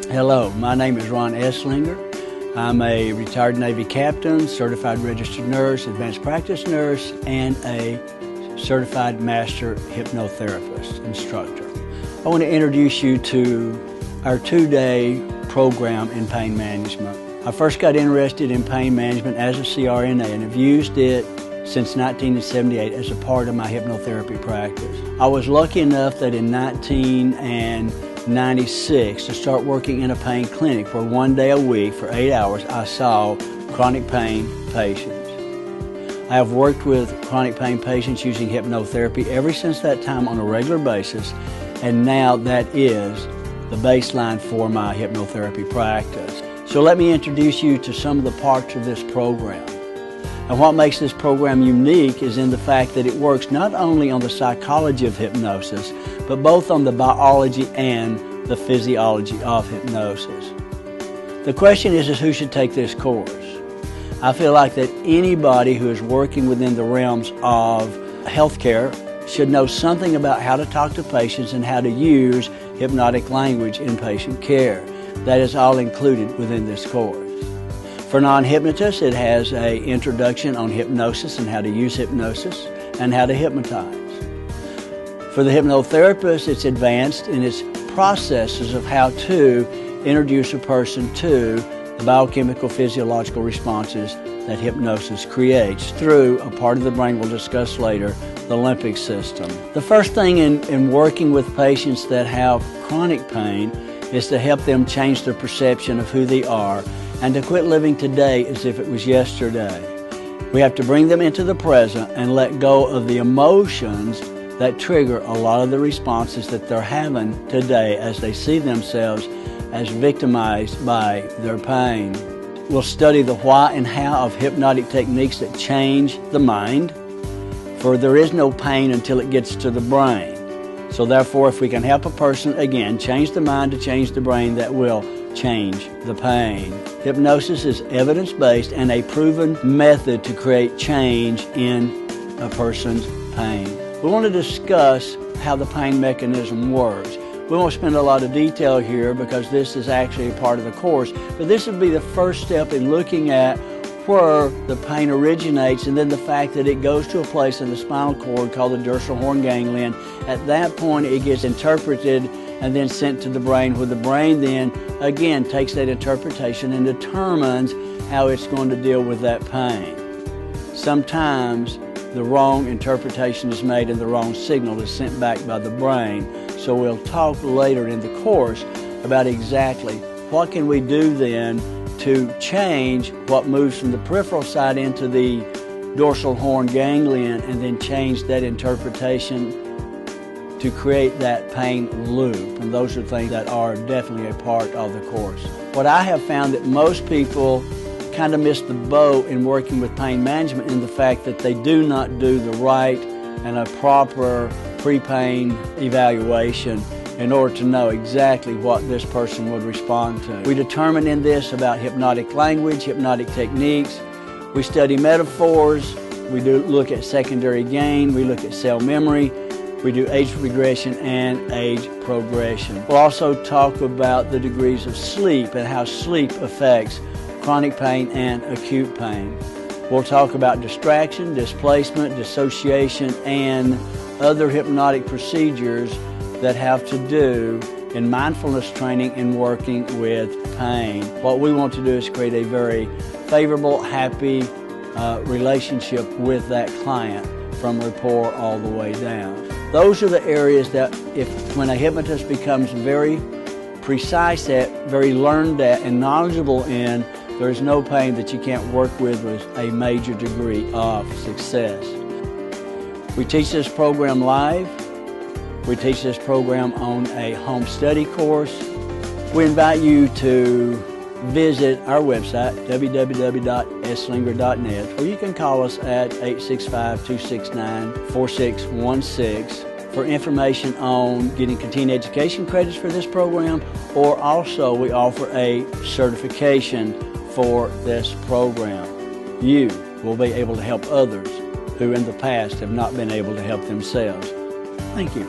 Hello, my name is Ron Eslinger. I'm a retired Navy captain, certified registered nurse, advanced practice nurse, and a certified master hypnotherapist instructor. I want to introduce you to our two-day program in pain management. I first got interested in pain management as a CRNA and have used it since 1978 as a part of my hypnotherapy practice. I was lucky enough that in 1996 to start working in a pain clinic where 1 day a week for 8 hours I saw chronic pain patients. I have worked with chronic pain patients using hypnotherapy ever since that time on a regular basis, and now that is the baseline for my hypnotherapy practice. So let me introduce you to some of the parts of this program. And what makes this program unique is in the fact that it works not only on the psychology of hypnosis, but both on the biology and the physiology of hypnosis. The question is who should take this course? I feel like that anybody who is working within the realms of healthcare should know something about how to talk to patients and how to use hypnotic language in patient care. That is all included within this course. For non-hypnotists, it has an introduction on hypnosis and how to use hypnosis and how to hypnotize. For the hypnotherapist, it's advanced in its processes of how to introduce a person to the biochemical physiological responses that hypnosis creates through a part of the brain we'll discuss later, the limbic system. The first thing in working with patients that have chronic pain is to help them change their perception of who they are and to quit living today as if it was yesterday. We have to bring them into the present and let go of the emotions that trigger a lot of the responses that they're having today as they see themselves as victimized by their pain. We'll study the why and how of hypnotic techniques that change the mind, for there is no pain until it gets to the brain. So therefore, if we can help a person, again, change the mind to change the brain, that will change the pain. Hypnosis is evidence-based and a proven method to create change in a person's pain. We want to discuss how the pain mechanism works. We won't spend a lot of detail here because this is actually a part of the course, but this would be the first step in looking at where the pain originates and then the fact that it goes to a place in the spinal cord called the dorsal horn ganglion. At that point, it gets interpreted and then sent to the brain, where the brain then, again, takes that interpretation and determines how it's going to deal with that pain. Sometimes the wrong interpretation is made and the wrong signal is sent back by the brain. So we'll talk later in the course about exactly what can we do then to change what moves from the peripheral side into the dorsal horn ganglion and then change that interpretation to create that pain loop. And those are things that are definitely a part of the course. What I have found that most people kind of miss the boat in working with pain management in the fact that they do not do the right and a proper pre-pain evaluation in order to know exactly what this person would respond to. We determine in this about hypnotic language, hypnotic techniques. We study metaphors. We do look at secondary gain. We look at cell memory. We do age regression and age progression. We'll also talk about the degrees of sleep and how sleep affects chronic pain and acute pain. We'll talk about distraction, displacement, dissociation, and other hypnotic procedures that have to do in mindfulness training in working with pain. What we want to do is create a very favorable, happy relationship with that client from rapport all the way down. Those are the areas that when a hypnotist becomes very precise at, very learned at, and knowledgeable in, there's no pain that you can't work with a major degree of success. We teach this program live. We teach this program on a home study course. We invite you to visit our website, www.eslinger.net, or you can call us at 865-269-4616 for information on getting continuing education credits for this program, or also we offer a certification for this program. You will be able to help others who in the past have not been able to help themselves. Thank you.